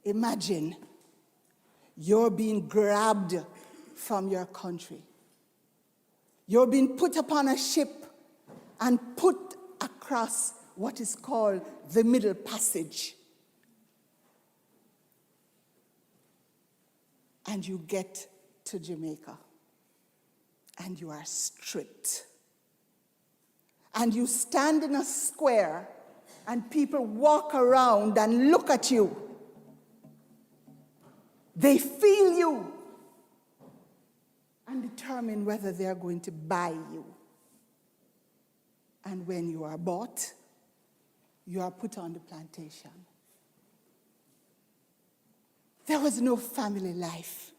Imagine you're being grabbed from your country. You're being put upon a ship and put across what is called the Middle Passage. And you get to Jamaica, and you are stripped. And you stand in a square, and people walk around and look at you. They feel you and determine whether they are going to buy you. And when you are bought, you are put on the plantation. There was no family life.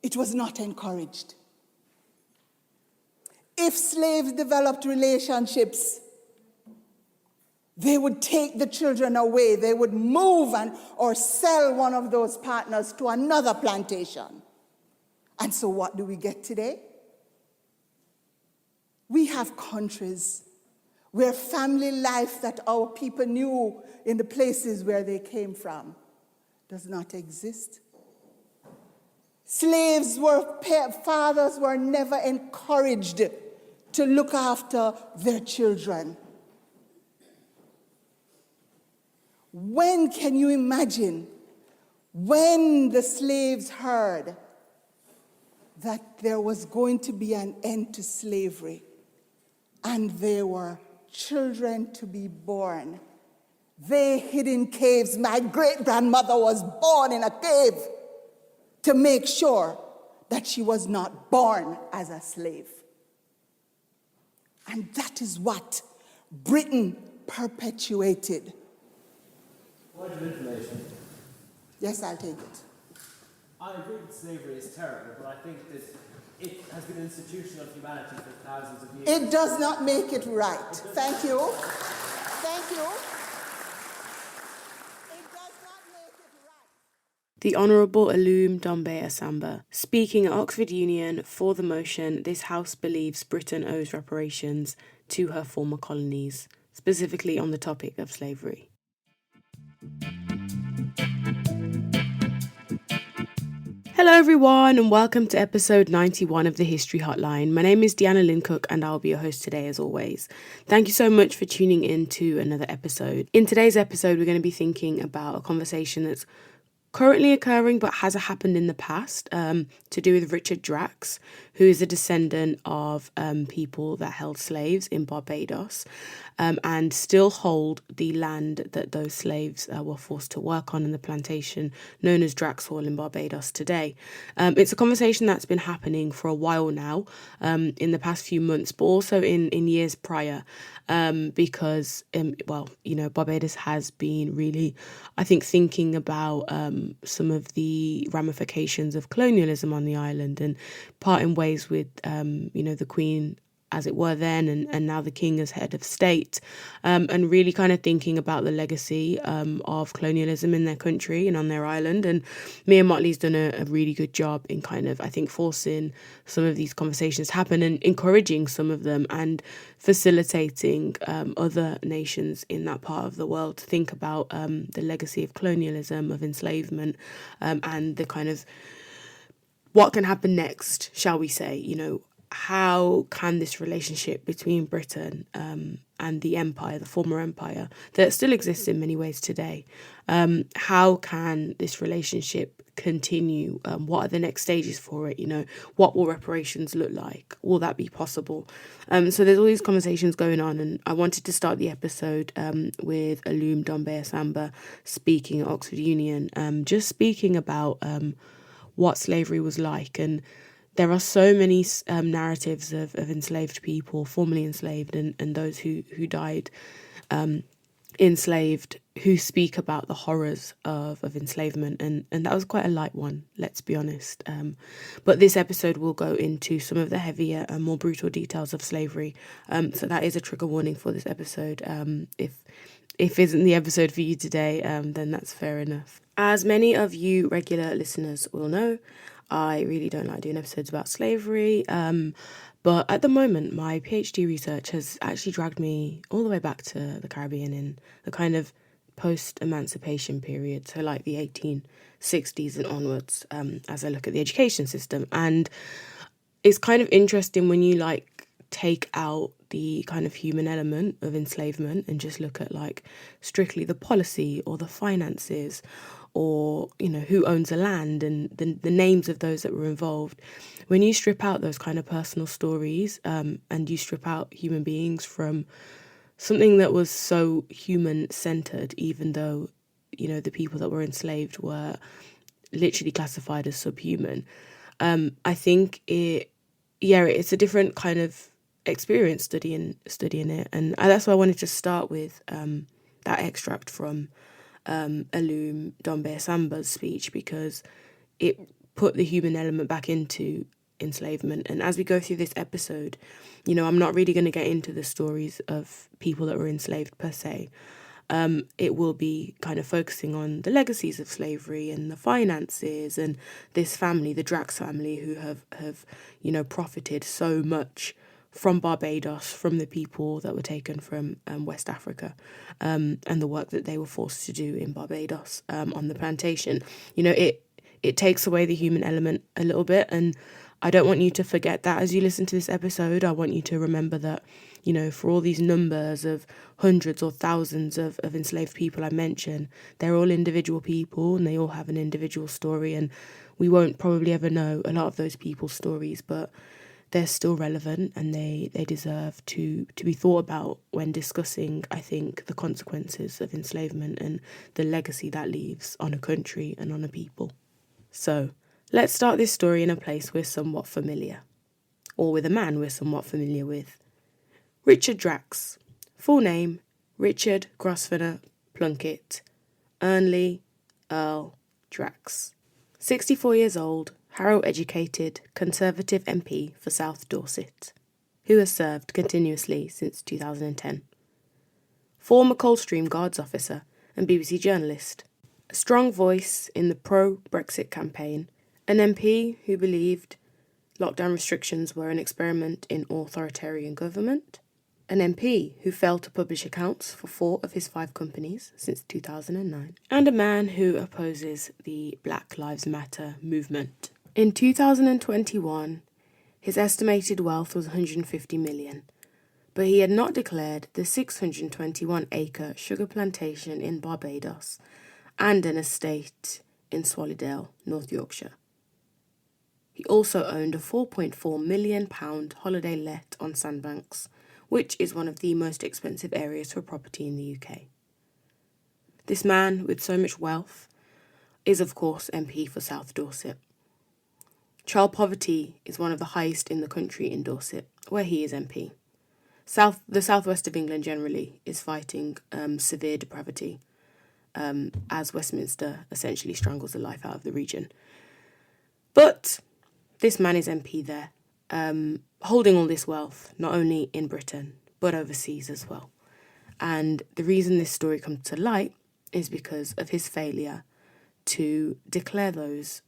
It was not encouraged. If slaves developed relationships, they would take the children away. They would move or sell one of those partners to another plantation. And so what do we get today? We have countries where family life that our people knew in the places where they came from does not exist. Fathers were never encouraged to look after their children. When can you imagine when the slaves heard that there was going to be an end to slavery and there were children to be born? They hid in caves. My great-grandmother was born in a cave to make sure that she was not born as a slave. And that is what Britain perpetuated. Point of information. Yes, I'll take it. I agree that slavery is terrible, but I think that it has been an institution of humanity for thousands of years. It does not make it right. Thank you. Thank you. It does not make it right. The Honourable Alum Dombe Asamba, speaking at Oxford Union for the motion, this House believes Britain owes reparations to her former colonies, specifically on the topic of slavery. Hello everyone and welcome to episode 91 of the History Hotline. My name is Deanna Lincook and I'll be your host today as always. Thank you so much for tuning in to another episode. In today's episode we're going to be thinking about a conversation that's currently occurring but has happened in the past, to do with Richard Drax, who is a descendant of people that held slaves in Barbados and still hold the land that those slaves were forced to work on in the plantation known as Drax Hall in Barbados today. It's a conversation that's been happening for a while now, in the past few months, but also in years prior, because, Barbados has been really, I think, thinking about some of the ramifications of colonialism on the island and parting ways with, the Queen, as it were then, and now the King as head of state, and really kind of thinking about the legacy of colonialism in their country and on their island. And Mia Motley's done a really good job in kind of, I think, forcing some of these conversations to happen and encouraging some of them and facilitating other nations in that part of the world to think about the legacy of colonialism, of enslavement, and the kind of what can happen next, shall we say, how can this relationship between Britain and the empire, the former empire, that still exists in many ways today, how can this relationship continue? What are the next stages for it? What will reparations look like? Will that be possible? So there's all these conversations going on, and I wanted to start the episode with Alum Dombe Asamba speaking at Oxford Union, just speaking about what slavery was like. And there are so many narratives of enslaved people, formerly enslaved, and those who died enslaved, who speak about the horrors of enslavement. And that was quite a light one, let's be honest. But this episode will go into some of the heavier and more brutal details of slavery. So that is a trigger warning for this episode. If isn't the episode for you today, then that's fair enough. As many of you regular listeners will know, I really don't like doing episodes about slavery, but at the moment my PhD research has actually dragged me all the way back to the Caribbean in the kind of post-emancipation period, so like the 1860s and onwards, as I look at the education system. And it's kind of interesting when you like take out the kind of human element of enslavement and just look at like strictly the policy or the finances, or, you know, who owns the land and the names of those that were involved. When you strip out those kind of personal stories, and you strip out human beings from something that was so human-centered, even though, you know, the people that were enslaved were literally classified as subhuman, I think it's a different kind of experience studying it. And that's why I wanted to start with that extract from Alum Dombe Samba's speech, because it put the human element back into enslavement. And as we go through this episode, you know, I'm not really going to get into the stories of people that were enslaved per se. It will be kind of focusing on the legacies of slavery and the finances and this family, the Drax family, who have you know, profited so much from Barbados, from the people that were taken from West Africa, and the work that they were forced to do in Barbados on the plantation. You know, it takes away the human element a little bit, and I don't want you to forget that as you listen to this episode. I want you to remember that, you know, for all these numbers of hundreds or thousands of enslaved people I mentioned, they're all individual people and they all have an individual story, and we won't probably ever know a lot of those people's stories, but they're still relevant and they deserve to be thought about when discussing, I think, the consequences of enslavement and the legacy that leaves on a country and on a people. So let's start this story in a place we're somewhat familiar, or with a man we're somewhat familiar with. Richard Drax. Full name, Richard Grosvenor Plunkett Ernley Earl Drax. 64 years old, Harrow-educated, Conservative MP for South Dorset, who has served continuously since 2010. Former Coldstream Guards officer and BBC journalist. A strong voice in the pro-Brexit campaign, an MP who believed lockdown restrictions were an experiment in authoritarian government, an MP who failed to publish accounts for 4 of his 5 companies since 2009, and a man who opposes the Black Lives Matter movement. In 2021, his estimated wealth was 150 million, but he had not declared the 621-acre sugar plantation in Barbados and an estate in Swallowdale, North Yorkshire. He also owned a £4.4 million holiday let on Sandbanks, which is one of the most expensive areas for property in the UK. This man with so much wealth is, of course, MP for South Dorset. Child poverty is one of the highest in the country in Dorset, where he is MP. The southwest of England generally is fighting severe depravity, as Westminster essentially strangles the life out of the region. But this man is MP there, holding all this wealth, not only in Britain, but overseas as well. And the reason this story comes to light is because of his failure to declare those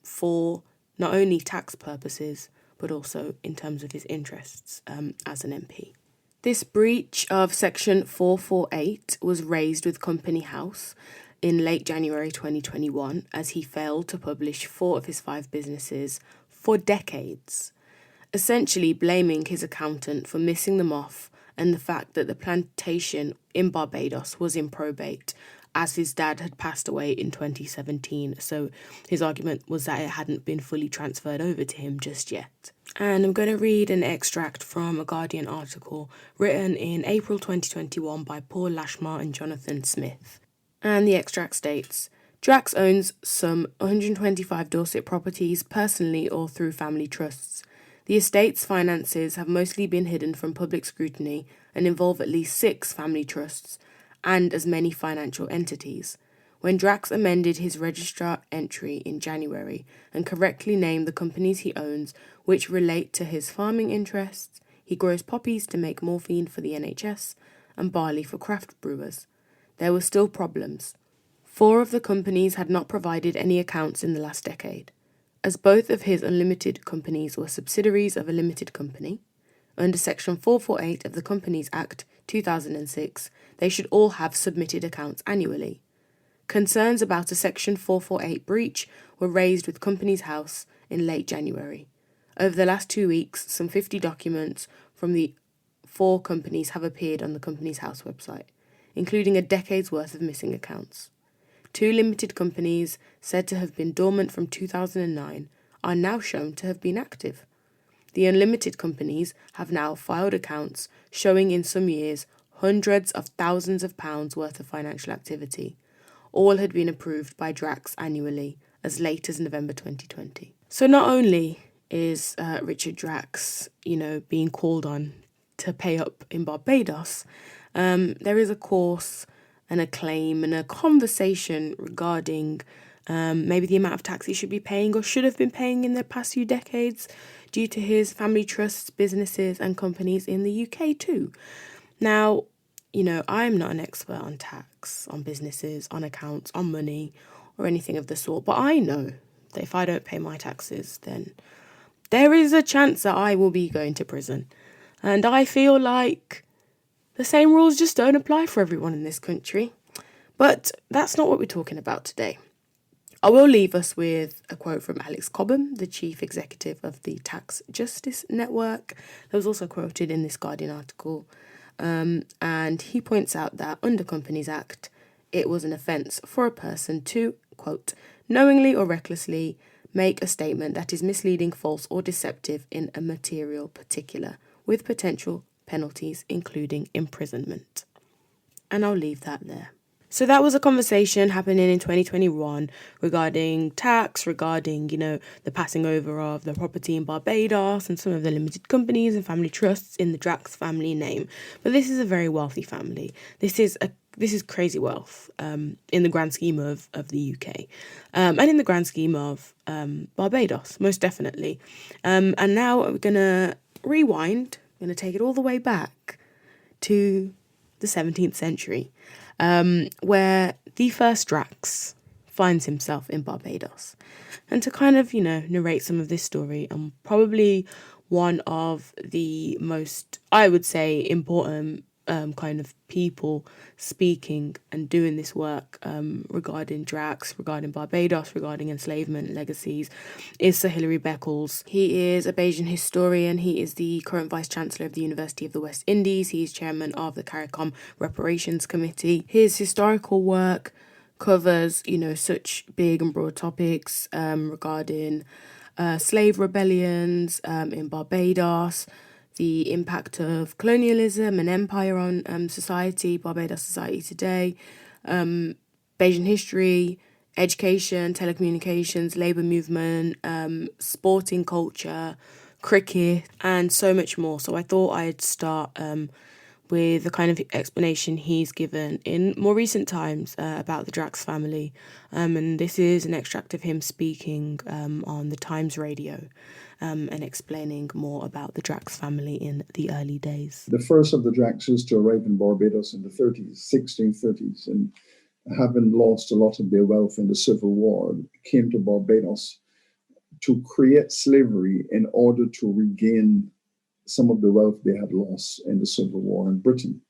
for not only tax purposes, but also in terms of his interests as an MP. This breach of Section 448 was raised with Company House in late January 2021, as he failed to publish 4 of his 5 businesses for decades, essentially blaming his accountant for missing them off and the fact that the plantation in Barbados was in probate, as his dad had passed away in 2017. So his argument was that it hadn't been fully transferred over to him just yet. And I'm going to read an extract from a Guardian article written in April 2021 by Paul Lashmar and Jonathan Smith. And the extract states, Drax owns some 125 Dorset properties personally or through family trusts. The estate's finances have mostly been hidden from public scrutiny and involve at least 6 family trusts and as many financial entities. When Drax amended his registrar entry in January and correctly named the companies he owns, which relate to his farming interests, he grows poppies to make morphine for the NHS and barley for craft brewers. There were still problems. 4 of the companies had not provided any accounts in the last decade. As both of his unlimited companies were subsidiaries of a limited company, under Section 448 of the Companies Act 2006, they should all have submitted accounts annually. Concerns about a Section 448 breach were raised with Companies House in late January. Over the last 2 weeks, some 50 documents from the 4 companies have appeared on the Companies House website, including a decade's worth of missing accounts. 2 limited companies, said to have been dormant from 2009, are now shown to have been active. The unlimited companies have now filed accounts showing in some years hundreds of thousands of pounds worth of financial activity. All had been approved by Drax annually as late as November 2020. So not only is Richard Drax, being called on to pay up in Barbados, there is a course and a claim and a conversation regarding maybe the amount of tax he should be paying or should have been paying in the past few decades due to his family trusts, businesses and companies in the UK too. Now, I'm not an expert on tax, on businesses, on accounts, on money or anything of the sort, but I know that if I don't pay my taxes, then there is a chance that I will be going to prison. And I feel like the same rules just don't apply for everyone in this country. But that's not what we're talking about today. I will leave us with a quote from Alex Cobham, the chief executive of the Tax Justice Network. That was also quoted in this Guardian article. And he points out that under Companies Act, it was an offence for a person to, quote, knowingly or recklessly make a statement that is misleading, false or deceptive in a material particular, with potential penalties including imprisonment. And I'll leave that there. So that was a conversation happening in 2021 regarding tax, regarding, the passing over of the property in Barbados and some of the limited companies and family trusts in the Drax family name. But this is a very wealthy family. This is crazy wealth in the grand scheme of the UK and in the grand scheme of Barbados, most definitely. And now we're going to rewind, we're going to take it all the way back to the 17th century. Where the first Drax finds himself in Barbados. And to kind of, narrate some of this story, and probably one of the most, I would say, important kind of people speaking and doing this work regarding Drax, regarding Barbados, regarding enslavement legacies, is Sir Hilary Beckles. He is a Bajan historian. He is the current Vice-Chancellor of the University of the West Indies. He is chairman of the CARICOM Reparations Committee. His historical work covers, such big and broad topics regarding slave rebellions in Barbados, the impact of colonialism and empire on society, Barbados society today, Bajan history, education, telecommunications, labour movement, sporting culture, cricket, and so much more. So I thought I'd start with the kind of explanation he's given in more recent times about the Drax family. And this is an extract of him speaking on the Times radio and explaining more about the Drax family in the early days. The first of the Draxes to arrive in Barbados in the 1630s, and having lost a lot of their wealth in the Civil War, came to Barbados to create slavery in order to regain some of the wealth they had lost in the Civil War in Britain.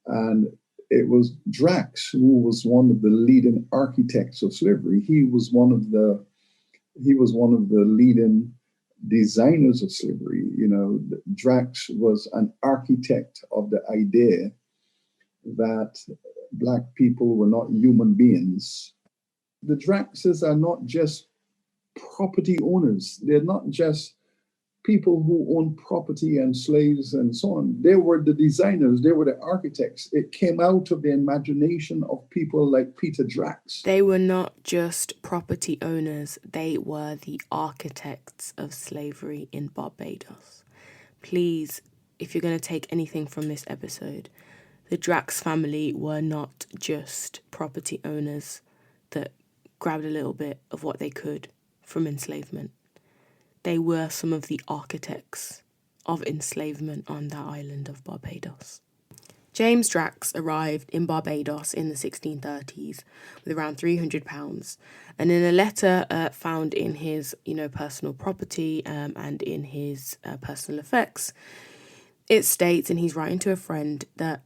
And it was Drax who was one of the leading architects of slavery. He was one of the leading designers of slavery. Drax was an architect of the idea that Black people were not human beings. The Draxes are not just property owners. They're not just people who own property and slaves and so on. They were the designers, they were the architects. It came out of the imagination of people like Peter Drax. They were not just property owners, they were the architects of slavery in Barbados. Please, if you're going to take anything from this episode, the Drax family were not just property owners that grabbed a little bit of what they could from enslavement. They were some of the architects of enslavement on that island of Barbados. James Drax arrived in Barbados in the 1630s with around £300, and in a letter found in his, personal property and in his personal effects, It states, and he's writing to a friend, that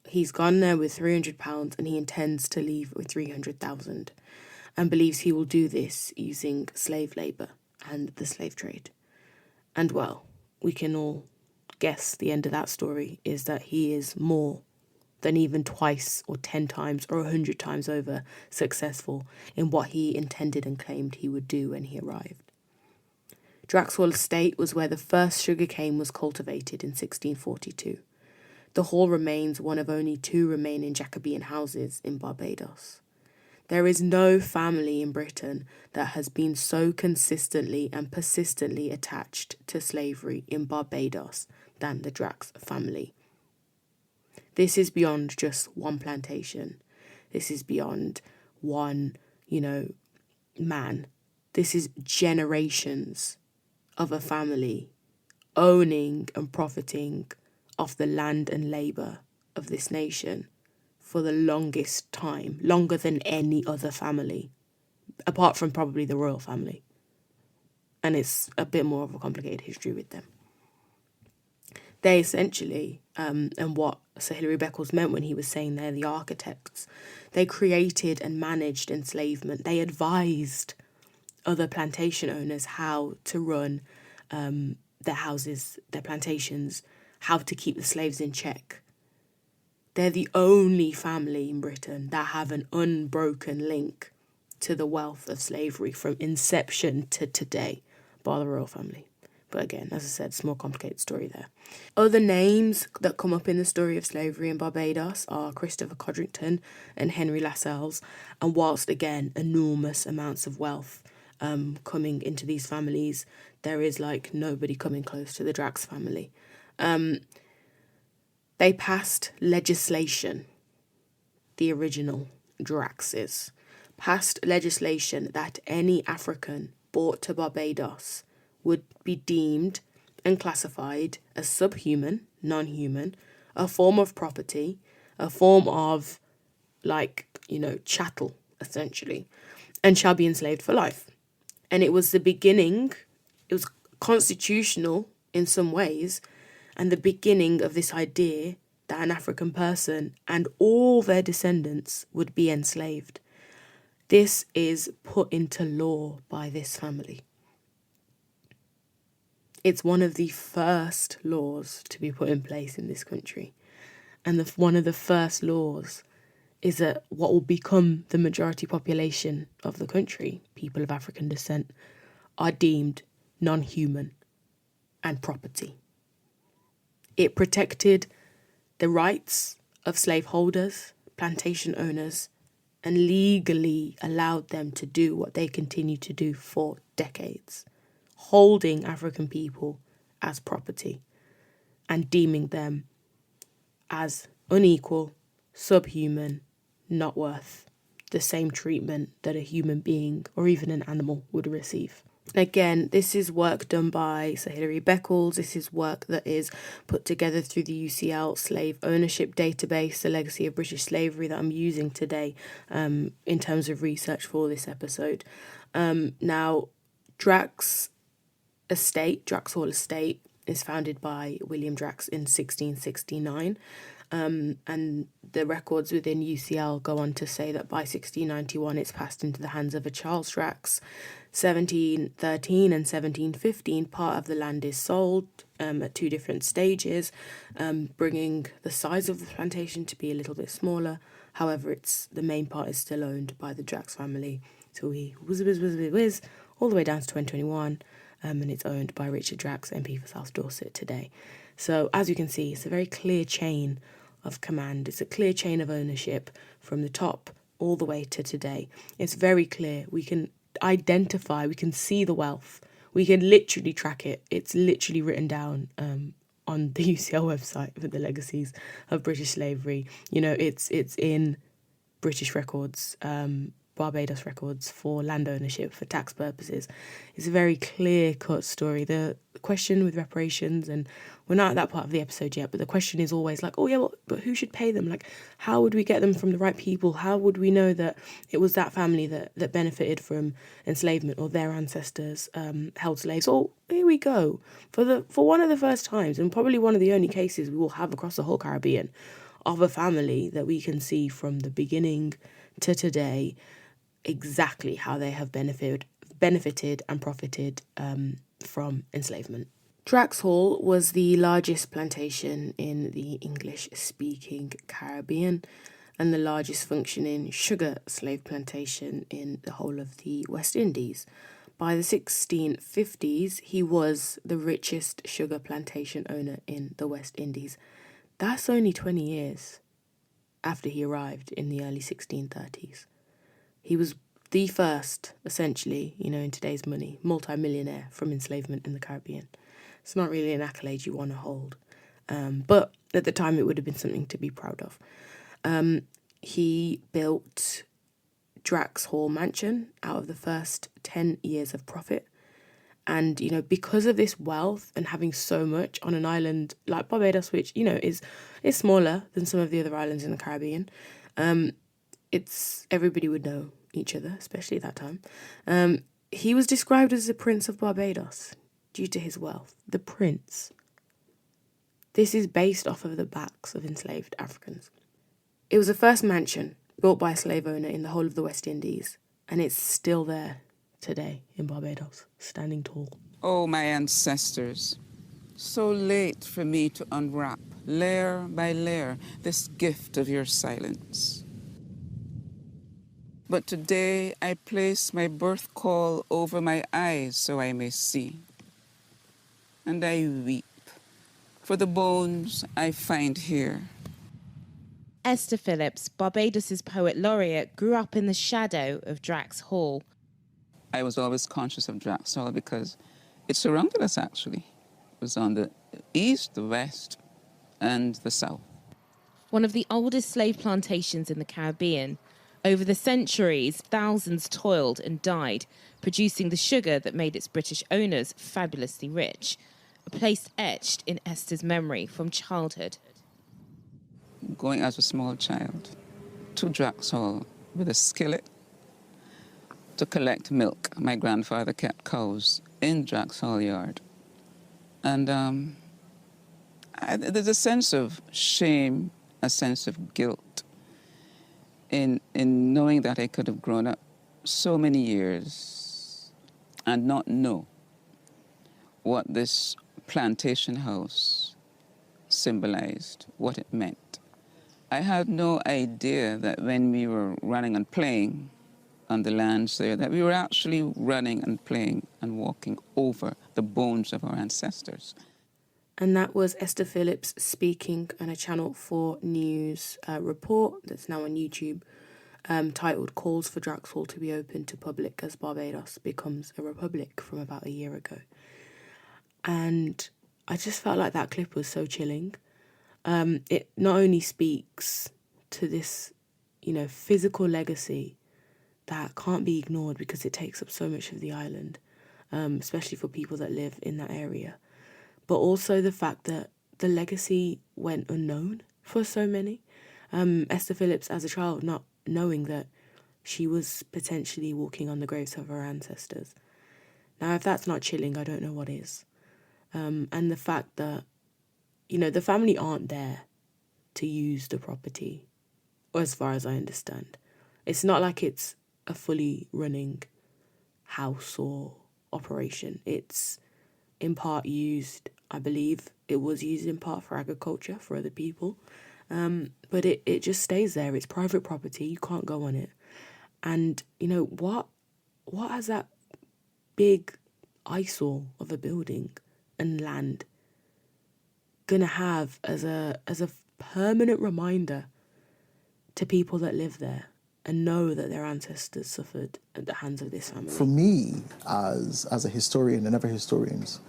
he's gone there with £300 and he intends to leave with 300,000, and believes he will do this using slave labour and the slave trade. And well, we can all guess the end of that story is that he is more than even twice or 10 times or 100 times over successful in what he intended and claimed he would do when he arrived. Drax Hall Estate was where the first sugarcane was cultivated in 1642. The hall remains one of only 2 remaining Jacobean houses in Barbados. There is no family in Britain that has been so consistently and persistently attached to slavery in Barbados than the Drax family. This is beyond just one plantation. This is beyond one, man. This is generations of a family owning and profiting off the land and labour of this nation for the longest time, longer than any other family, apart from probably the royal family. And it's a bit more of a complicated history with them. They essentially, and what Sir Hilary Beckles meant when he was saying they're the architects, they created and managed enslavement. They advised other plantation owners how to run their houses, their plantations, how to keep the slaves in check. They're the only family in Britain that have an unbroken link to the wealth of slavery from inception to today, bar the royal family. But again, as I said, it's a more complicated story there. Other names that come up in the story of slavery in Barbados are Christopher Codrington and Henry Lascelles. And whilst, again, enormous amounts of wealth coming into these families, there is nobody coming close to the Drax family. They passed legislation, the original Draxes, passed legislation that any African brought to Barbados would be deemed and classified as subhuman, non-human, a form of property, a form of, chattel, essentially, and shall be enslaved for life. And it was the beginning, it was constitutional in some ways, and the beginning of this idea that an African person and all their descendants would be enslaved. This is put into law by this family. It's one of the first laws to be put in place in this country. And one of the first laws is that what will become the majority population of the country, people of African descent, are deemed non-human and property. It protected the rights of slaveholders, plantation owners, and legally allowed them to do what they continue to do for decades, holding African people as property and deeming them as unequal, subhuman, not worth the same treatment that a human being or even an animal would receive. Again, this is work done by Sir Hilary Beckles. This is work that is put together through the UCL Slave Ownership Database, the legacy of British slavery that I'm using today in terms of research for this episode. Now, Drax Hall Estate, is founded by William Drax in 1669. And the records within UCL go on to say that by 1691 it's passed into the hands of a Charles Drax. 1713 and 1715, part of the land is sold at 2 different stages, bringing the size of the plantation to be a little bit smaller. However, the main part is still owned by the Drax family. So we whiz all the way down to 2021, and it's owned by Richard Drax, MP for South Dorset today. So as you can see, it's a very clear chain of command. It's a clear chain of ownership from the top all the way to today. It's very clear. We can identify, we can see the wealth. We can literally track it. It's literally written down on the UCL website for the legacies of British slavery. It's in British records. Barbados records for land ownership for tax purposes. It's a very clear-cut story. The question with reparations, and we're not at that part of the episode yet, but the question is always like, oh yeah, well, but who should pay them? Like, how would we get them from the right people? How would we know that it was that family that benefited from enslavement, or their ancestors held slaves? Oh, here we go. For one of the first times, and probably one of the only cases we will have across the whole Caribbean, of a family that we can see from the beginning to today exactly how they have benefited and profited from enslavement. Drax Hall was the largest plantation in the English-speaking Caribbean and the largest functioning sugar slave plantation in the whole of the West Indies. By the 1650s, he was the richest sugar plantation owner in the West Indies. That's only 20 years after he arrived in the early 1630s. He was the first, essentially, in today's money, multi-millionaire from enslavement in the Caribbean. It's not really an accolade you want to hold. But at the time, it would have been something to be proud of. He built Drax Hall Mansion out of the first 10 years of profit. And, because of this wealth and having so much on an island like Barbados, which, is smaller than some of the other islands in the Caribbean, everybody would know each other, especially at that time. He was described as the Prince of Barbados due to his wealth. The Prince. This is based off of the backs of enslaved Africans. It was the first mansion built by a slave owner in the whole of the West Indies, and it's still there today in Barbados, standing tall. Oh, my ancestors, so late for me to unwrap, layer by layer, this gift of your silence. But today I place my birth call over my eyes so I may see. And I weep for the bones I find here. Esther Phillips, Barbados's poet laureate, grew up in the shadow of Drax Hall. I was always conscious of Drax Hall because it surrounded us, actually. It was on the east, the west, and the south. One of the oldest slave plantations in the Caribbean. Over the centuries, thousands toiled and died, producing the sugar that made its British owners fabulously rich. A place etched in Esther's memory from childhood. Going as a small child to Drax Hall with a skillet to collect milk. My grandfather kept cows in Drax Hall yard. And there's a sense of shame, a sense of guilt in knowing that I could have grown up so many years and not know what this plantation house symbolized, what it meant. I had no idea that when we were running and playing on the lands there, that we were actually running and playing and walking over the bones of our ancestors. And that was Esther Phillips speaking on a Channel 4 News report that's now on YouTube, titled Calls for Drax Hall to be open to public as Barbados becomes a republic, from about a year ago. And I just felt like that clip was so chilling. It not only speaks to this, physical legacy that can't be ignored because it takes up so much of the island, especially for people that live in that area, but also the fact that the legacy went unknown for so many. Esther Phillips, as a child, not knowing that she was potentially walking on the graves of her ancestors. Now, if that's not chilling, I don't know what is. And the fact that, the family aren't there to use the property, as far as I understand. It's not like it's a fully running house or operation. It's in part used, I believe it was used in part for agriculture for other people. But it just stays there. It's private property. You can't go on it. And, what has that big eyesore of a building and land gonna have as a permanent reminder to people that live there and know that their ancestors suffered at the hands of this family? For me, as a historian and other historians,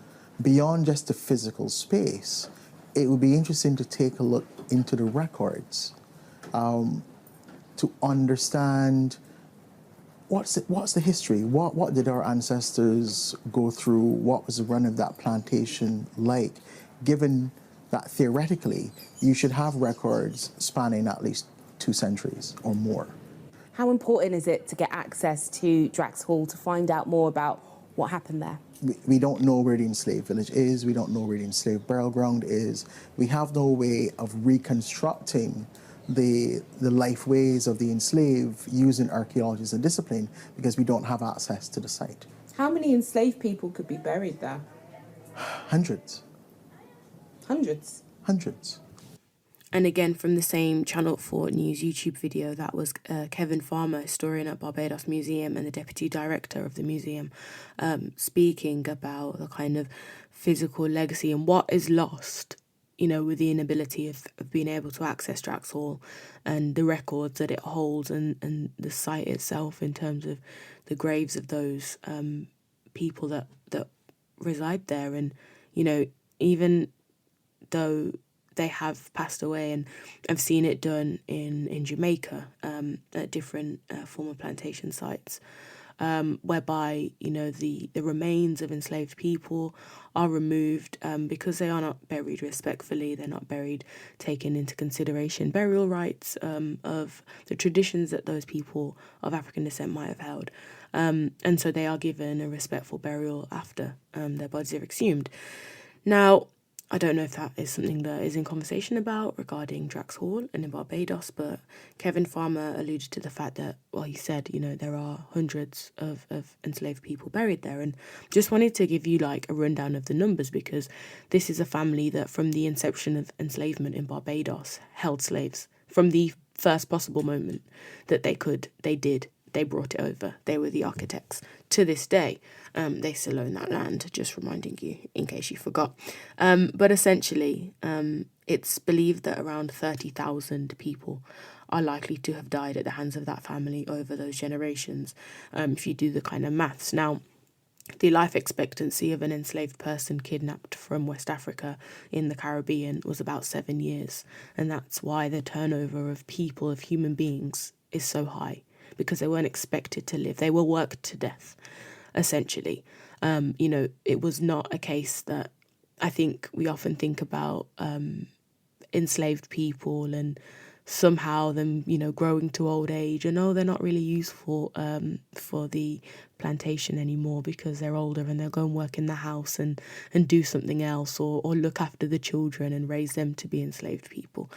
beyond just the physical space, it would be interesting to take a look into the records, to understand what's the history? What did our ancestors go through? What was the run of that plantation like? Given that theoretically you should have records spanning at least 2 centuries or more. How important is it to get access to Drax Hall to find out more about what happened there? We don't know where the enslaved village is. We don't know where the enslaved burial ground is. We have no way of reconstructing the life ways of the enslaved using archaeology as a discipline because we don't have access to the site. How many enslaved people could be buried there? Hundreds. Hundreds. Hundreds. And again, from the same Channel 4 News YouTube video, that was Kevin Farmer, historian at Barbados Museum and the deputy director of the museum, speaking about the kind of physical legacy and what is lost, you know, with the inability of being able to access Drax Hall and the records that it holds and the site itself in terms of the graves of those people that reside there. And, you know, even though they have passed away, and I've seen it done in Jamaica at different former plantation sites, whereby, you know, the remains of enslaved people are removed because they are not buried respectfully. They're not buried taking into consideration burial rights of the traditions that those people of African descent might have held. And so they are given a respectful burial after their bodies are exhumed. Now, I don't know if that is something that is in conversation about regarding Drax Hall and in Barbados, but Kevin Farmer alluded to the fact that, well, he said, you know, there are hundreds of enslaved people buried there. And just wanted to give you like a rundown of the numbers, because this is a family that from the inception of enslavement in Barbados held slaves from the first possible moment that they did. They brought it over. They were the architects. To this day, they still own that land, just reminding you in case you forgot. But essentially, it's believed that around 30,000 people are likely to have died at the hands of that family over those generations, if you do the kind of maths. Now, the life expectancy of an enslaved person kidnapped from West Africa in the Caribbean was about 7 years. And that's why the turnover of people, of human beings, is so high, because they weren't expected to live. They were worked to death, essentially. You know, it was not a case that I think we often think about enslaved people and somehow them, you know, growing to old age and, oh, they're not really useful for the plantation anymore because they're older and they'll go and work in the house and do something else or look after the children and raise them to be enslaved people.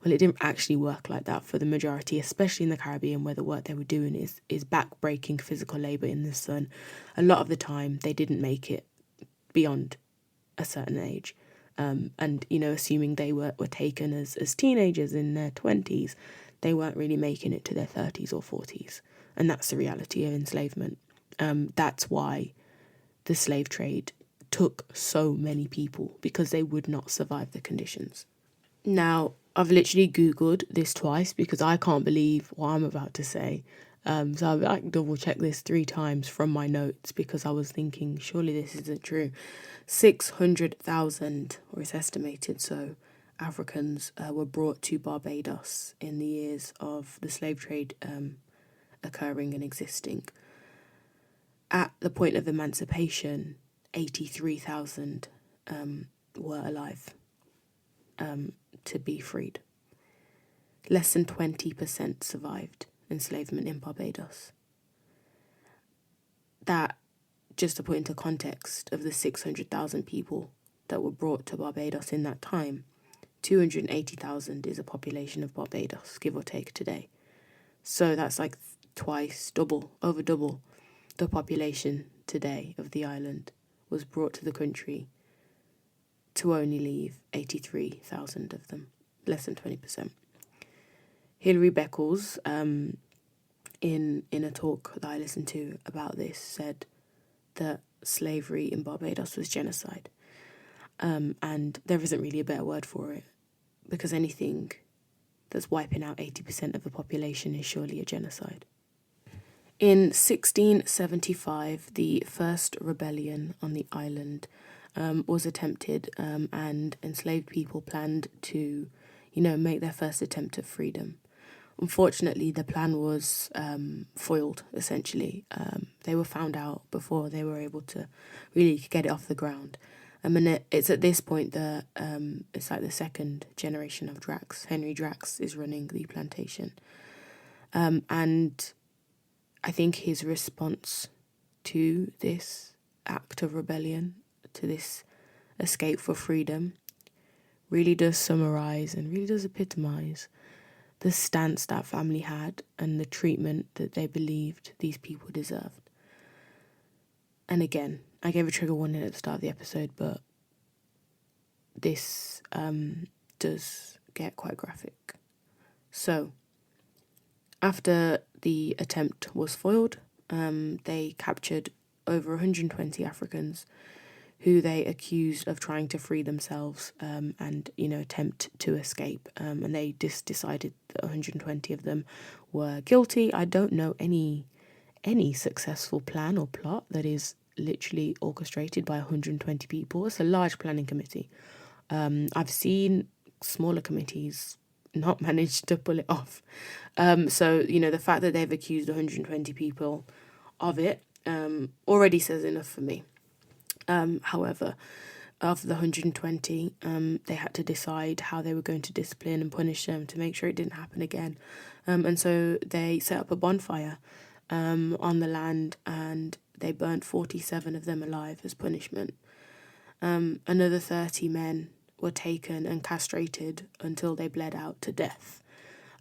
Well, it didn't actually work like that for the majority, especially in the Caribbean, where the work they were doing is back-breaking physical labour in the sun. A lot of the time, they didn't make it beyond a certain age. And, you know, assuming they were taken as teenagers in their 20s, they weren't really making it to their 30s or 40s. And that's the reality of enslavement. That's why the slave trade took so many people, because they would not survive the conditions. Now, I've literally Googled this twice because I can't believe what I'm about to say. So I've like double checked this 3 times from my notes because I was thinking, surely this isn't true. 600,000, or it's estimated so, Africans were brought to Barbados in the years of the slave trade occurring and existing. At the point of emancipation, 83,000 were alive to be freed. Less than 20% survived enslavement in Barbados. That, just to put into context, of the 600,000 people that were brought to Barbados in that time, 280,000 is a population of Barbados, give or take today. So that's like over double the population today of the island was brought to the country to only leave 83,000 of them, less than 20%. Hilary Beckles, in a talk that I listened to about this, said that slavery in Barbados was genocide. And there isn't really a better word for it, because anything that's wiping out 80% of the population is surely a genocide. In 1675, the first rebellion on the island was attempted, and enslaved people planned to, make their first attempt at freedom. Unfortunately, the plan was foiled, essentially. They were found out before they were able to really get it off the ground. And it's at this point that it's like the second generation of Drax. Henry Drax is running the plantation. And I think his response to this act of rebellion, to this escape for freedom, really does summarise and really does epitomise the stance that family had and the treatment that they believed these people deserved. And again, I gave a trigger warning at the start of the episode, but this does get quite graphic. So, after the attempt was foiled, they captured over 120 Africans who they accused of trying to free themselves and, attempt to escape. And they just decided that 120 of them were guilty. I don't know any successful plan or plot that is literally orchestrated by 120 people. It's a large planning committee. I've seen smaller committees not manage to pull it off. So, the fact that they've accused 120 people of it already says enough for me. However, of the 120, they had to decide how they were going to discipline and punish them to make sure it didn't happen again. And so they set up a bonfire on the land, and they burnt 47 of them alive as punishment. Another 30 men were taken and castrated until they bled out to death.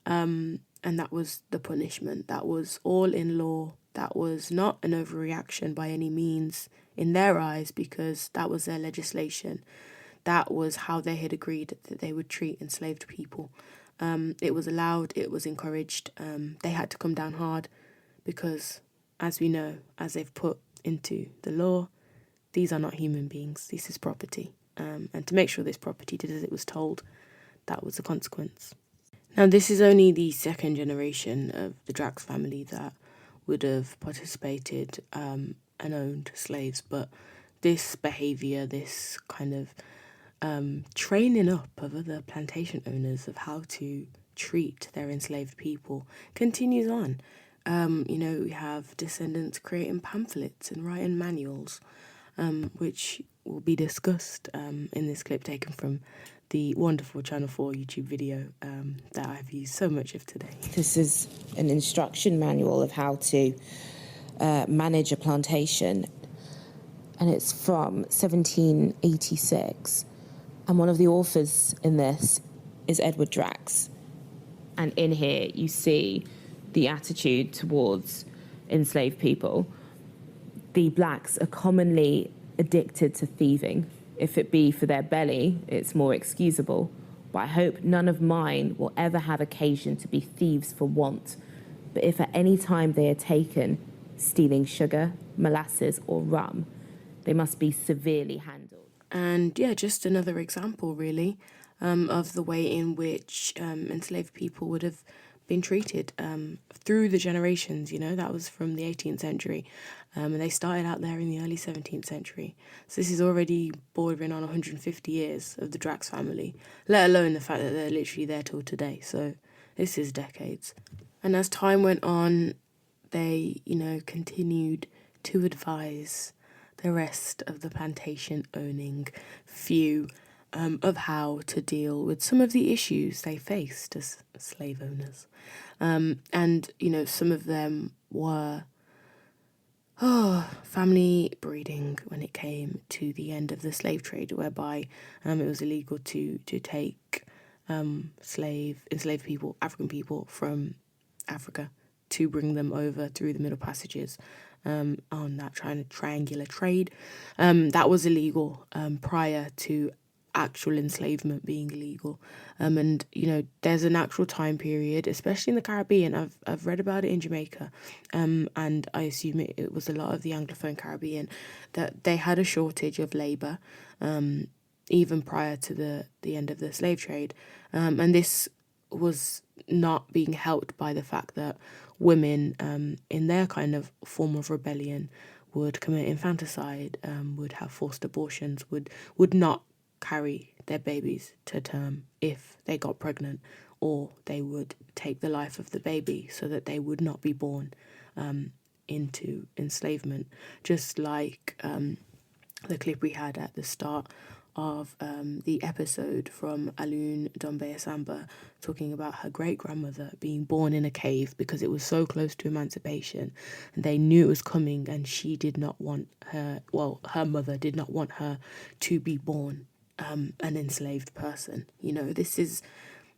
And that was the punishment. That was all in law. That was not an overreaction by any means in their eyes, because that was their legislation. That was how they had agreed that they would treat enslaved people. It was allowed, it was encouraged. They had to come down hard because, as we know, as they've put into the law, these are not human beings, this is property. And to make sure this property did as it was told, that was the consequence. Now, this is only the second generation of the Drax family that would have participated and owned slaves, but this behaviour, this kind of training up of other plantation owners of how to treat their enslaved people continues on. We have descendants creating pamphlets and writing manuals, which will be discussed in this clip taken from the wonderful Channel 4 YouTube video that I've used so much of today. This is an instruction manual of how to manage a plantation, and it's from 1786. And one of the authors in this is Edward Drax. And in here you see the attitude towards enslaved people. The blacks are commonly addicted to thieving. If it be for their belly, it's more excusable. But I hope none of mine will ever have occasion to be thieves for want. But if at any time they are taken stealing sugar, molasses, or rum, they must be severely handled. And yeah, just another example, really, of the way in which enslaved people would have been treated through the generations. That was from the 18th century, and they started out there in the early 17th century. So this is already bordering on 150 years of the Drax family, let alone the fact that they're literally there till today. So this is decades. And as time went on, they, continued to advise the rest of the plantation owning few of how to deal with some of the issues they faced as slave owners. And, some of them were family breeding when it came to the end of the slave trade, whereby it was illegal to take enslaved people, African people from Africa, to bring them over through the Middle Passages on that triangular trade. That was illegal prior to actual enslavement being illegal. And, there's an actual time period, especially in the Caribbean. I've read about it in Jamaica, and I assume it was a lot of the Anglophone Caribbean, that they had a shortage of labour even prior to the end of the slave trade. And this was not being helped by the fact that women, in their kind of form of rebellion, would commit infanticide, would have forced abortions, would not carry their babies to term if they got pregnant, or they would take the life of the baby so that they would not be born into enslavement. Just like the clip we had at the start of the episode from Alun Dombe Samba talking about her great-grandmother being born in a cave because it was so close to emancipation and they knew it was coming, and she did not want her mother did not want her to be born an enslaved person. You know, this is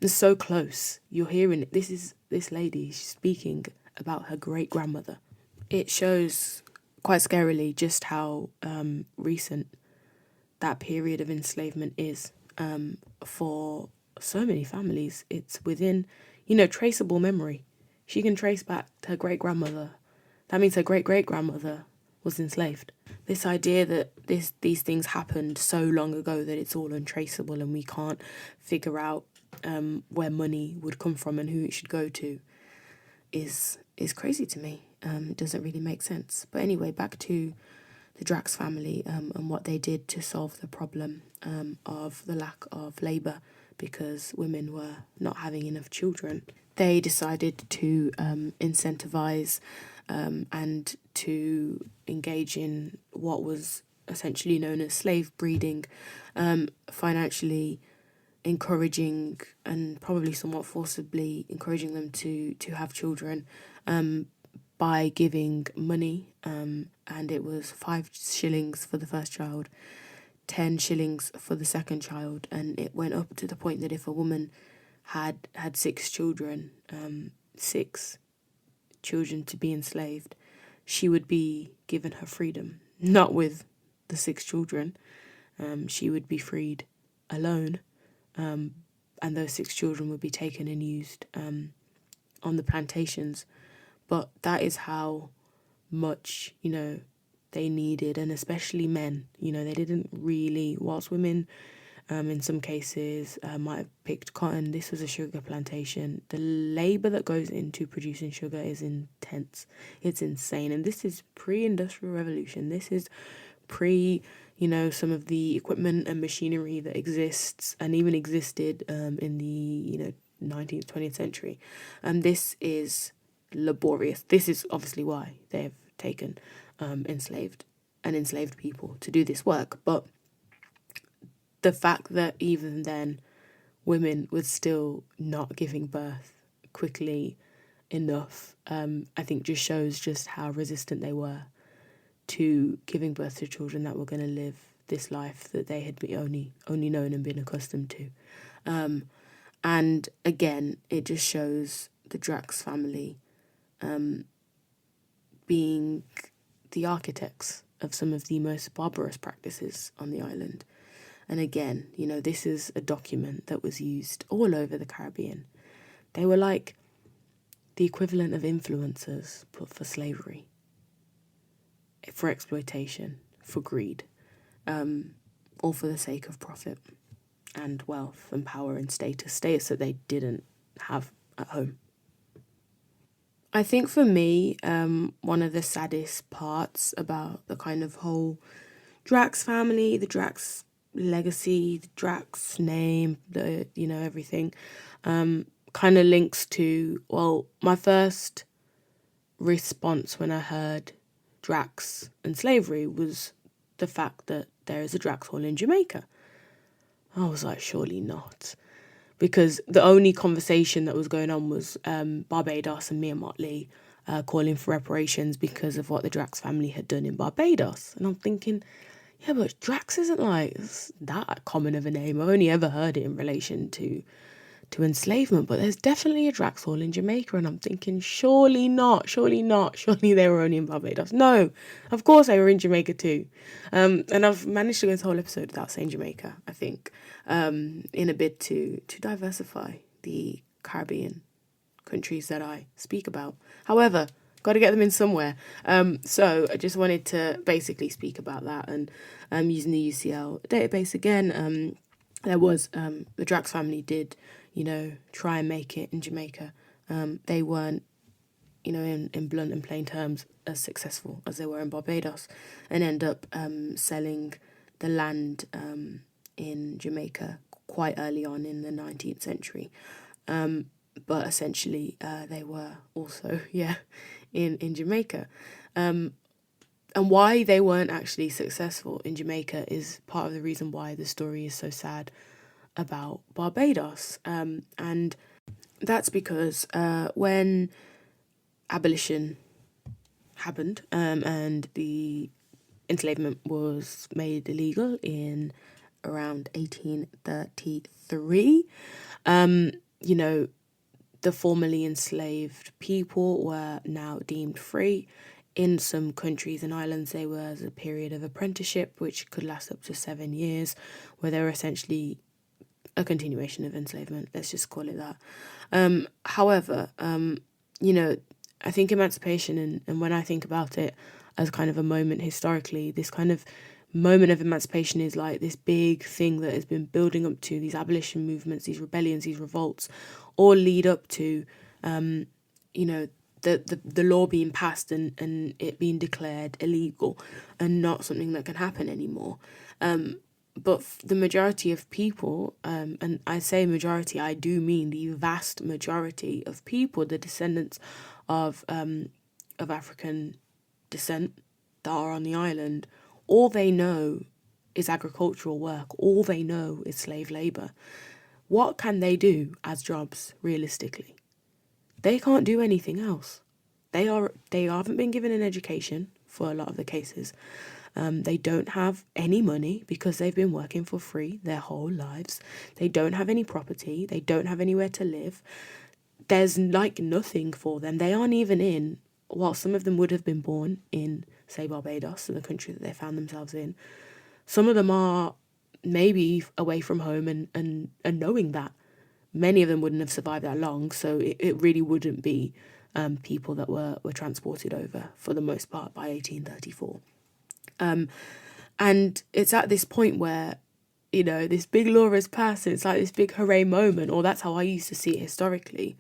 so close. You're hearing it. This lady, she's speaking about her great-grandmother. It shows quite scarily just how recent that period of enslavement is for so many families. It's within, traceable memory. She can trace back to her great-grandmother. That means her great-great-grandmother was enslaved. This idea that these things happened so long ago that it's all untraceable and we can't figure out where money would come from and who it should go to is crazy to me. It doesn't really make sense. But anyway, back to the Drax family and what they did to solve the problem of the lack of labour because women were not having enough children. They decided to incentivise and to engage in what was essentially known as slave breeding, financially encouraging and probably somewhat forcibly encouraging them to have children by giving money, and it was 5 shillings for the first child, 10 shillings for the second child, and it went up to the point that if a woman had 6 children, 6 children to be enslaved, she would be given her freedom, not with the 6 children. She would be freed alone, and those 6 children would be taken and used on the plantations. But that is how much, they needed, and especially men. They didn't really, whilst women in some cases might have picked cotton, this was a sugar plantation. The labour that goes into producing sugar is intense. It's insane. And this is pre-industrial revolution. This is pre, some of the equipment and machinery that exists and even existed in the, 19th, 20th century. And this is laborious. This is obviously why they have taken enslaved people to do this work. But the fact that even then women were still not giving birth quickly enough, I think just shows just how resistant they were to giving birth to children that were going to live this life that they had only known and been accustomed to. And again, it just shows the Drax family being the architects of some of the most barbarous practices on the island. And again, this is a document that was used all over the Caribbean. They were like the equivalent of influencers, but for slavery, for exploitation, for greed, all for the sake of profit and wealth and power and status that they didn't have at home. I think for me, one of the saddest parts about the kind of whole Drax family, the Drax legacy, the Drax name, everything, kind of links to, my first response when I heard Drax and slavery was the fact that there is a Drax Hall in Jamaica. I was like, surely not. Because the only conversation that was going on was Barbados and Mia Motley calling for reparations because of what the Drax family had done in Barbados. And I'm thinking, yeah, but Drax isn't like that common of a name. I've only ever heard it in relation to enslavement, but there's definitely a Drax Hall in Jamaica. And I'm thinking, surely not. Surely they were only in Barbados. No, of course they were in Jamaica too. And I've managed to go this whole episode without saying Jamaica, I think, in a bid to diversify the Caribbean countries that I speak about. However, got to get them in somewhere. So I just wanted to basically speak about that, and using the UCL database again. There was the Drax family did, try and make it in Jamaica. They weren't, in blunt and plain terms, as successful as they were in Barbados, and end up selling the land in Jamaica quite early on in the 19th century. But essentially, they were also, in Jamaica. And why they weren't actually successful in Jamaica is part of the reason why the story is so sad about Barbados. And that's because when abolition happened and the enslavement was made illegal in around 1833, the formerly enslaved people were now deemed free. In some countries and islands, there was a period of apprenticeship, which could last up to 7 years, where they were essentially a continuation of enslavement. Let's just call it that. However, I think emancipation, and when I think about it as kind of a moment historically, this kind of moment of emancipation is like this big thing that has been building up to these abolition movements, these rebellions, these revolts, all lead up to, the law being passed and it being declared illegal and not something that can happen anymore. But the majority of people, and I say majority, I do mean the vast majority of people, the descendants of African descent that are on the island, all they know is agricultural work. All they know is slave labour. What can they do as jobs, realistically? They can't do anything else. They haven't been given an education for a lot of the cases. They don't have any money because they've been working for free their whole lives. They don't have any property. They don't have anywhere to live. There's like nothing for them. They aren't even in, while some of them would have been born in, say, Barbados, the country that they found themselves in. Some of them are maybe away from home and knowing that. Many of them wouldn't have survived that long, so it really wouldn't be people that were transported over for the most part by 1834. And it's at this point where, this big law has passed and it's like this big hooray moment, or that's how I used to see it historically.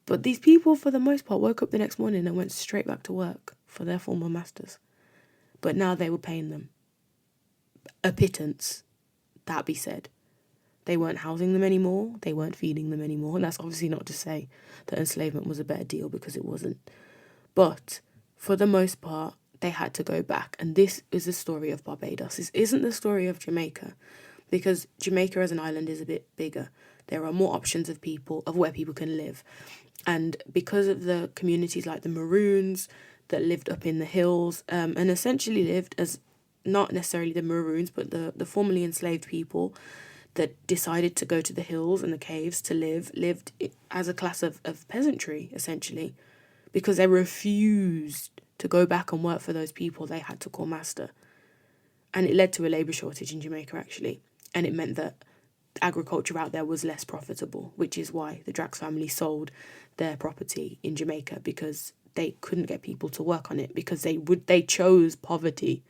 But these people, for the most part, woke up the next morning and went straight back to work for their former masters. But now they were paying them a pittance, that be said. They weren't housing them anymore. They weren't feeding them anymore. And that's obviously not to say that enslavement was a better deal, because it wasn't. But for the most part, they had to go back. And this is the story of Barbados. This isn't the story of Jamaica, because Jamaica as an island is a bit bigger. There are more options of where people can live. And because of the communities like the Maroons that lived up in the hills, and essentially lived as not necessarily the Maroons, but the formerly enslaved people that decided to go to the hills and the caves to lived as a class of peasantry, essentially, because they refused to go back and work for those people they had to call master. And it led to a labour shortage in Jamaica, actually. And it meant that agriculture out there was less profitable, which is why the Drax family sold their property in Jamaica, because they couldn't get people to work on it, because they chose poverty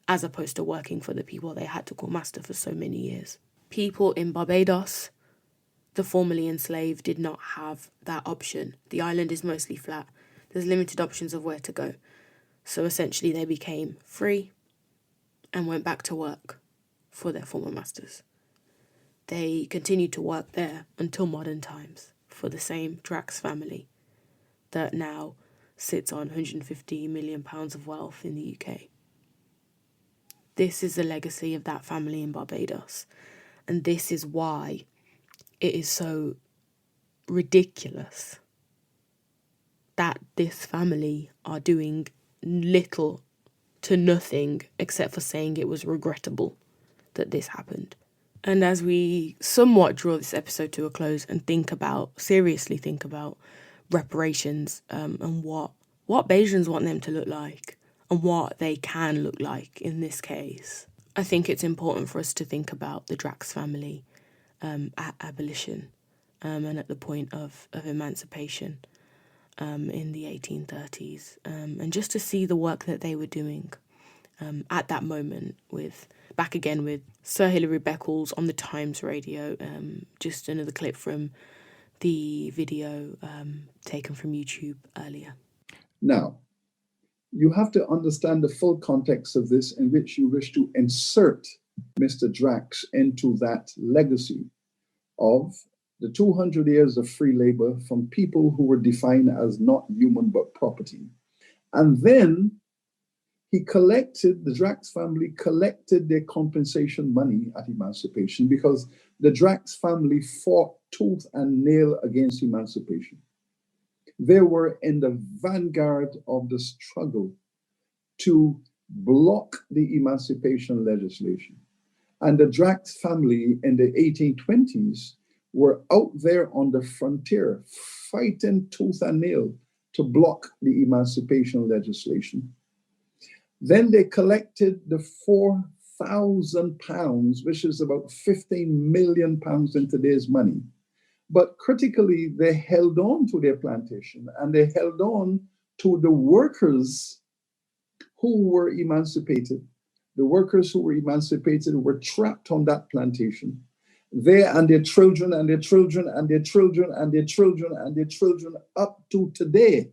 as opposed to working for the people they had to call master for so many years. People in Barbados, the formerly enslaved, did not have that option. The island is mostly flat. There's limited options of where to go. So essentially they became free and went back to work for their former masters. They continued to work there until modern times for the same Drax family that now sits on £150 million of wealth in the UK. This is the legacy of that family in Barbados. And this is why it is so ridiculous that this family are doing little to nothing except for saying it was regrettable that this happened. And as we somewhat draw this episode to a close and seriously think about reparations and what Bajans want them to look like and what they can look like in this case, I think it's important for us to think about the Drax family at abolition and at the point of emancipation in the 1830s, and just to see the work that they were doing at that moment back again with Sir Hilary Beckles on the Times radio, just another clip from the video taken from YouTube earlier. Now, you have to understand the full context of this in which you wish to insert Mr. Drax into that legacy of the 200 years of free labor from people who were defined as not human but property. And then the Drax family collected their compensation money at emancipation because the Drax family fought tooth and nail against emancipation. They were in the vanguard of the struggle to block the emancipation legislation. And the Drax family in the 1820s were out there on the frontier fighting tooth and nail to block the emancipation legislation. Then they collected the 4,000 pounds, which is about 15 million pounds in today's money. But critically, they held on to their plantation and they held on to the workers who were emancipated. The workers who were emancipated were trapped on that plantation. They and their children and their children and their children and their children and their children up to today,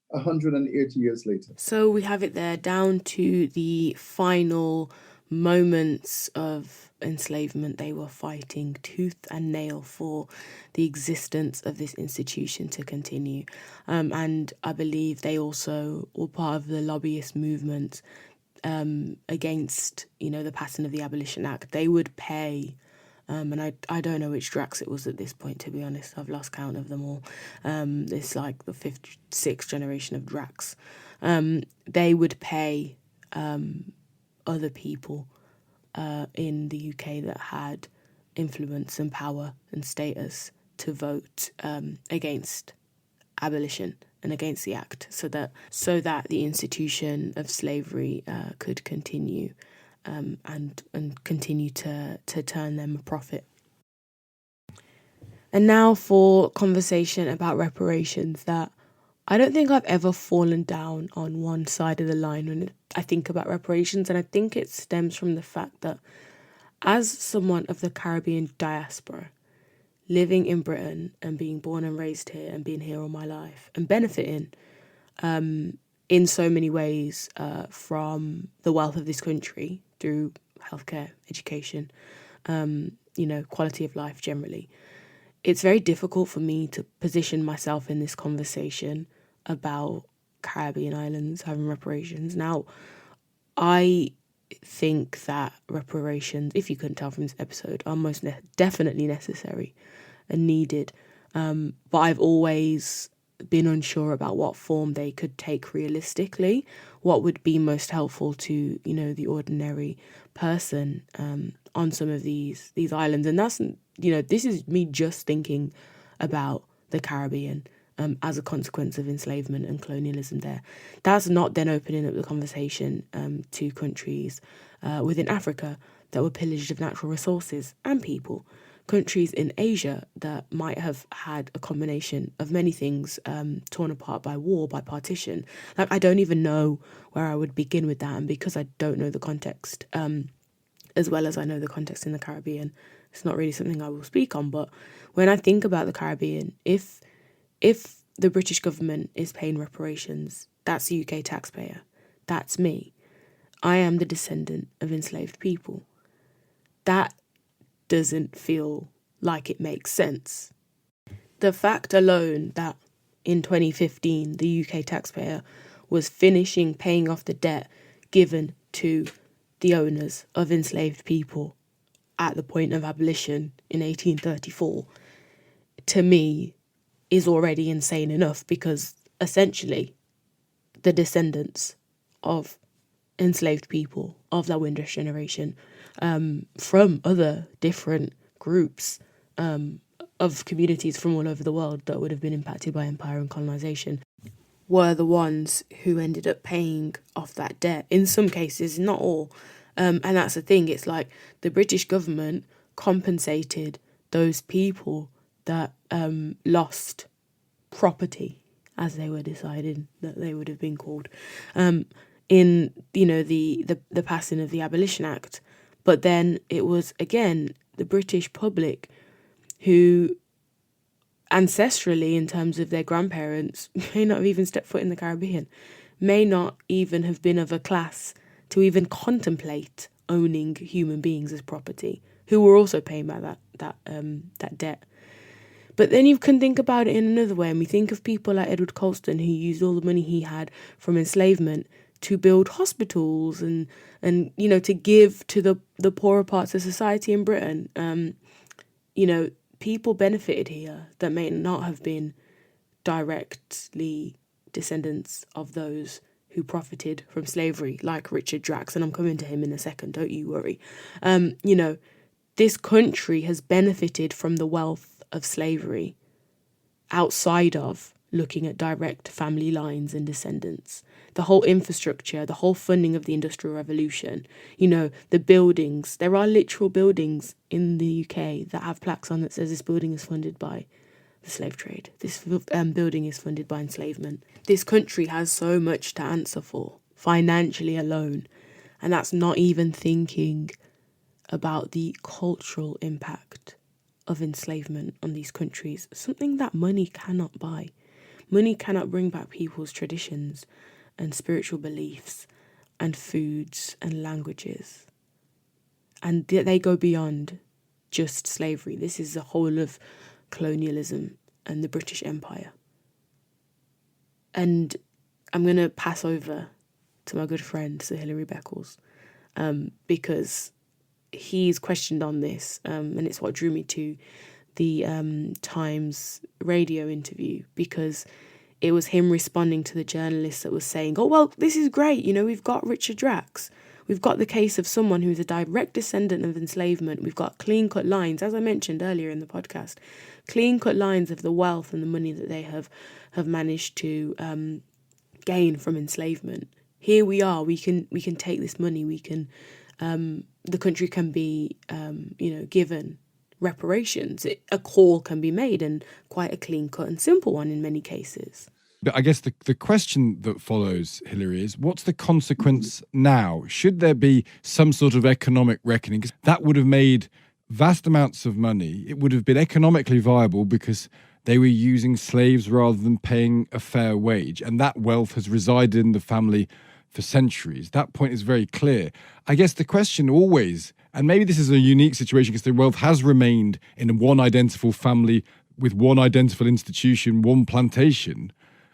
180 years later. So we have it there down to the final moments of enslavement. They were fighting tooth and nail for the existence of this institution to continue. And I believe they also were part of the lobbyist movement against, the passing of the Abolition Act. They would pay, and I don't know which Drax it was at this point, to be honest. I've lost count of them all. It's like the fifth, sixth generation of Drax. They would pay other people in the UK that had influence and power and status to vote against abolition and against the act, so that the institution of slavery could continue and continue to turn them a profit. And now for conversation about reparations, that I don't think I've ever fallen down on one side of the line when I think about reparations, and I think it stems from the fact that as someone of the Caribbean diaspora, living in Britain and being born and raised here and being here all my life and benefiting in so many ways from the wealth of this country through healthcare, education, quality of life generally, it's very difficult for me to position myself in this conversation about Caribbean islands having reparations. Now, I think that reparations, if you couldn't tell from this episode, are most definitely necessary and needed. But I've always been unsure about what form they could take realistically, what would be most helpful to, the ordinary person on some of these islands. And that's, this is me just thinking about the Caribbean as a consequence of enslavement and colonialism there. That's not then opening up the conversation to countries within Africa that were pillaged of natural resources and people. Countries in Asia that might have had a combination of many things torn apart by war, by partition. Like, I don't even know where I would begin with that. And because I don't know the context as well as I know the context in the Caribbean, it's not really something I will speak on. But when I think about the Caribbean, if the British government is paying reparations, that's the UK taxpayer. That's me. I am the descendant of enslaved people. That doesn't feel like it makes sense. The fact alone that in 2015 the UK taxpayer was finishing paying off the debt given to the owners of enslaved people at the point of abolition in 1834, to me, is already insane enough, because essentially the descendants of enslaved people of that Windrush generation from other different groups of communities from all over the world that would have been impacted by empire and colonization were the ones who ended up paying off that debt. In some cases, not all. And that's the thing. It's like the British government compensated those people that lost property, as they were decided that they would have been called, in the passing of the Abolition Act. But then it was again the British public who ancestrally, in terms of their grandparents, may not have even stepped foot in the Caribbean, may not even have been of a class to even contemplate owning human beings as property, who were also paying back that debt. But then you can think about it in another way, and we think of people like Edward Colston, who used all the money he had from enslavement to build hospitals and to give to the poorer parts of society in Britain. People benefited here that may not have been directly descendants of those who profited from slavery, like Richard Drax, and I'm coming to him in a second, don't you worry. This country has benefited from the wealth of slavery outside of looking at direct family lines and descendants. The whole infrastructure, the whole funding of the Industrial Revolution, the buildings. There are literal buildings in the UK that have plaques on that says this building is funded by the slave trade. This building is funded by enslavement. This country has so much to answer for, financially alone. And that's not even thinking about the cultural impact of enslavement on these countries, something that money cannot buy. Money cannot bring back people's traditions and spiritual beliefs and foods and languages. And they go beyond just slavery. This is the whole of colonialism and the British Empire. And I'm going to pass over to my good friend, Sir Hilary Beckles, because he's questioned on this, and it's what drew me to the Times radio interview, because it was him responding to the journalist that was saying, oh, well, this is great, we've got Richard Drax. We've got the case of someone who's a direct descendant of enslavement. We've got clean-cut lines, as I mentioned earlier in the podcast, clean-cut lines of the wealth and the money that they have managed to gain from enslavement. Here we are. We can take this money. We can the country can be given reparations. A call can be made, and quite a clean-cut and simple one in many cases. But I guess the question that follows, Hilary, is what's the consequence now? Should there be some sort of economic reckoning? Because that would have made vast amounts of money. It would have been economically viable because they were using slaves rather than paying a fair wage. And that wealth has resided in the family for centuries. That point is very clear. I guess the question always, and maybe this is a unique situation because the wealth has remained in one identical family with one identical institution, one plantation,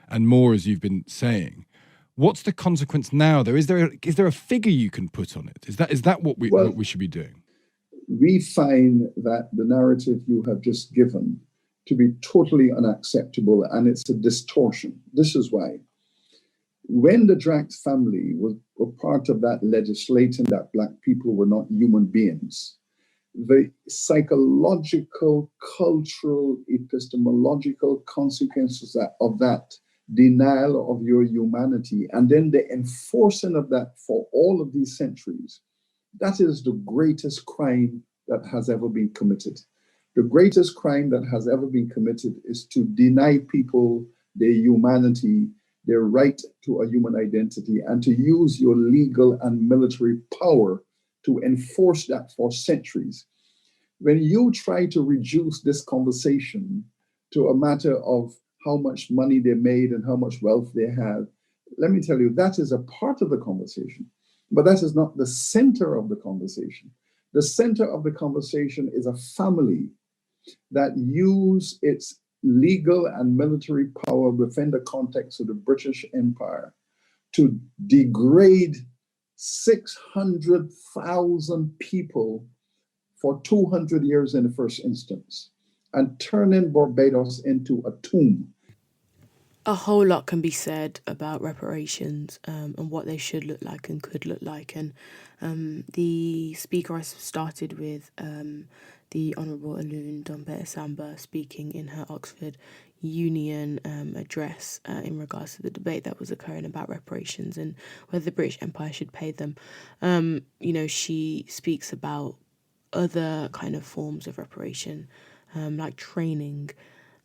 and more, as you've been saying. What's the consequence now, though? Is there a figure you can put on it? Is that what we should be doing? We find that the narrative you have just given to be totally unacceptable, and it's a distortion. This is why. When the Drax family were part of that legislating that Black people were not human beings, the psychological, cultural, epistemological consequences of that denial of your humanity, and then the enforcing of that for all of these centuries, that is the greatest crime that has ever been committed. The greatest crime that has ever been committed is to deny people their humanity, their right to a human identity, and to use your legal and military power to enforce that for centuries. When you try to reduce this conversation to a matter of how much money they made and how much wealth they have, let me tell you, that is a part of the conversation, but that is not the center of the conversation. The center of the conversation is a family that use its legal and military power within the context of the British Empire to degrade 600,000 people for 200 years in the first instance, and turning Barbados into a tomb. A whole lot can be said about reparations and what they should look like and could look like. And the speaker I started with, the Honourable Alun Dombe Samba, speaking in her Oxford Union address in regards to the debate that was occurring about reparations and whether the British Empire should pay them. She speaks about other kind of forms of reparation, like training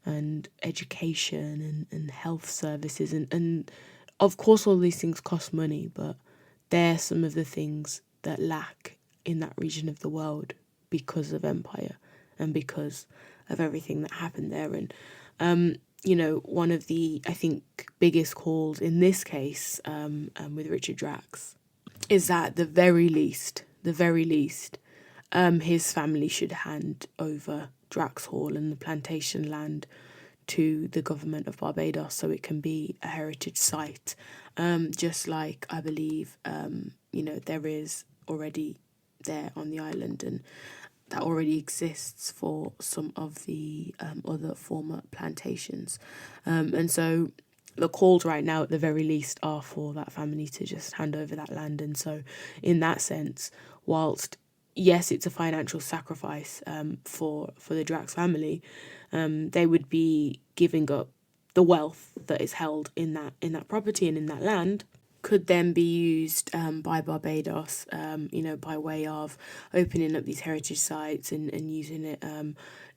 and education and health services. And of course, all these things cost money, but they're some of the things that lack in that region of the world because of empire and because of everything that happened there. And, one of the, I think, biggest calls in this case with Richard Drax is that the very least, his family should hand over Drax Hall and the plantation land to the government of Barbados so it can be a heritage site. Just like I believe, there is already there on the island, and that already exists for some of the other former plantations. And so the calls right now, at the very least, are for that family to just hand over that land. And so in that sense, whilst, yes, it's a financial sacrifice for the Drax family, they would be giving up the wealth that is held in that property and in that land, could then be used by Barbados, by way of opening up these heritage sites and using it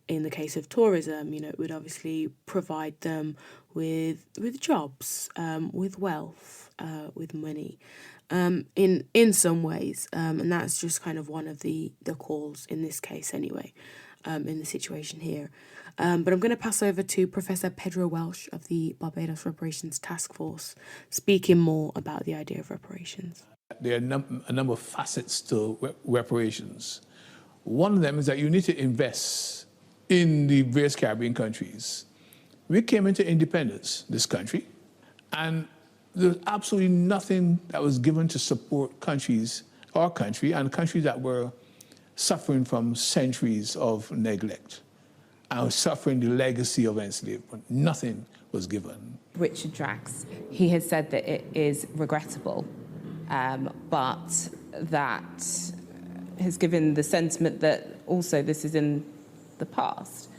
in the case of tourism. It would obviously provide them with jobs, with wealth, with money, in some ways. And that's just kind of one of the calls in this case anyway, in the situation here. But I'm going to pass over to Professor Pedro Welsh of the Barbados Reparations Task Force, speaking more about the idea of reparations. There are a number of facets to reparations. One of them is that you need to invest in the various Caribbean countries. We came into independence, this country, and there's absolutely nothing that was given to support countries, our country, and countries that were suffering from centuries of neglect. I was suffering the legacy of enslavement. Nothing was given. Richard Drax, he has said that it is regrettable, but that has given the sentiment that also this is in the past.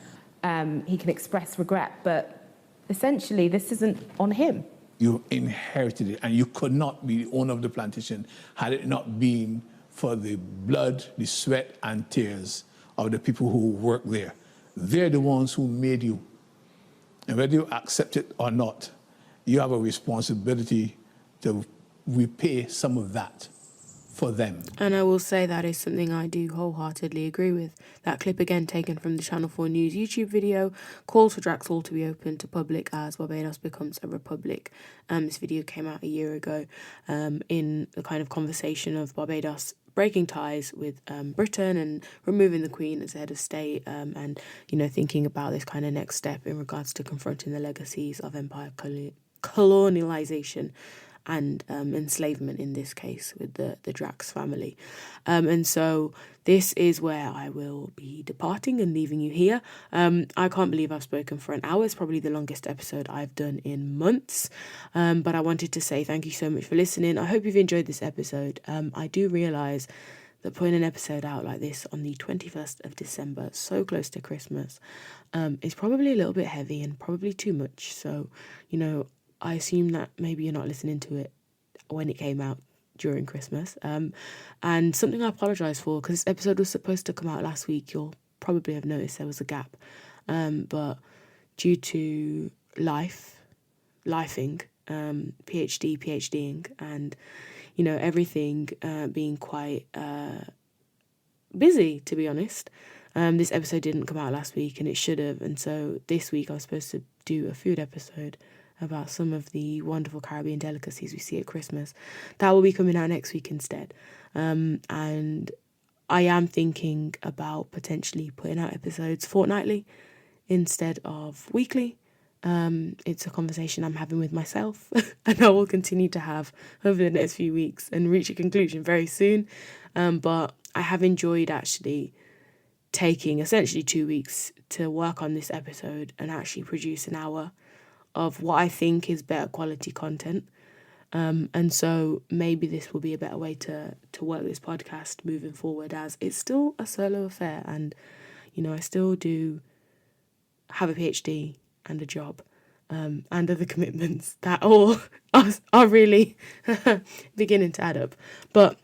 He can express regret, but essentially this isn't on him. You inherited it, and you could not be the owner of the plantation had it not been for the blood, the sweat, and tears of the people who work there. They're the ones who made you. And whether you accept it or not, you have a responsibility to repay some of that for them. And I will say that is something I do wholeheartedly agree with. That clip, again, taken from the Channel 4 News YouTube video, calls for Drax Hall to be open to public as Barbados becomes a republic. This video came out a year ago in the kind of conversation of Barbados breaking ties with Britain and removing the Queen as head of state, and thinking about this kind of next step in regards to confronting the legacies of empire colonialization and enslavement, in this case with the Drax family. And so this is where I will be departing and leaving you here. I can't believe I've spoken for an hour. It's probably the longest episode I've done in months. But I wanted to say thank you so much for listening. I hope you've enjoyed this episode. I do realise that putting an episode out like this on the 21st of December, so close to Christmas, is probably a little bit heavy and probably too much. So, I assume that maybe you're not listening to it when it came out during Christmas. And something I apologise for, because this episode was supposed to come out last week. You'll probably have noticed there was a gap. But due to lifing, PhDing, and, everything being quite busy, to be honest, this episode didn't come out last week, and it should have. And so this week I was supposed to do a food episode about some of the wonderful Caribbean delicacies we see at Christmas. That will be coming out next week instead. And I am thinking about potentially putting out episodes fortnightly instead of weekly. It's a conversation I'm having with myself and I will continue to have over the next few weeks and reach a conclusion very soon. But I have enjoyed actually taking essentially 2 weeks to work on this episode and actually produce an hour of what I think is better quality content. And so maybe this will be a better way to work this podcast moving forward, as it's still a solo affair, and I still do have a PhD and a job, and other commitments that all are really beginning to add up. But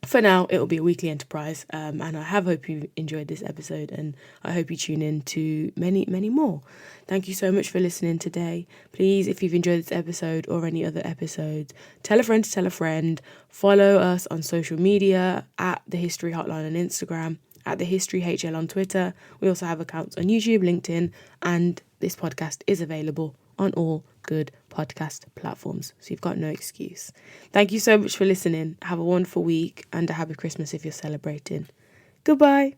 for now, it'll be a weekly enterprise, and I hope you enjoyed this episode, and I hope you tune in to many, many more. Thank you so much for listening today. Please, if you've enjoyed this episode or any other episodes, tell a friend to tell a friend. Follow us on social media at The History Hotline on Instagram, at The History HL on Twitter. We also have accounts on YouTube, LinkedIn, and this podcast is available on all good podcast platforms, so you've got no excuse. Thank you so much for listening. Have a wonderful week and a happy Christmas if you're celebrating. Goodbye.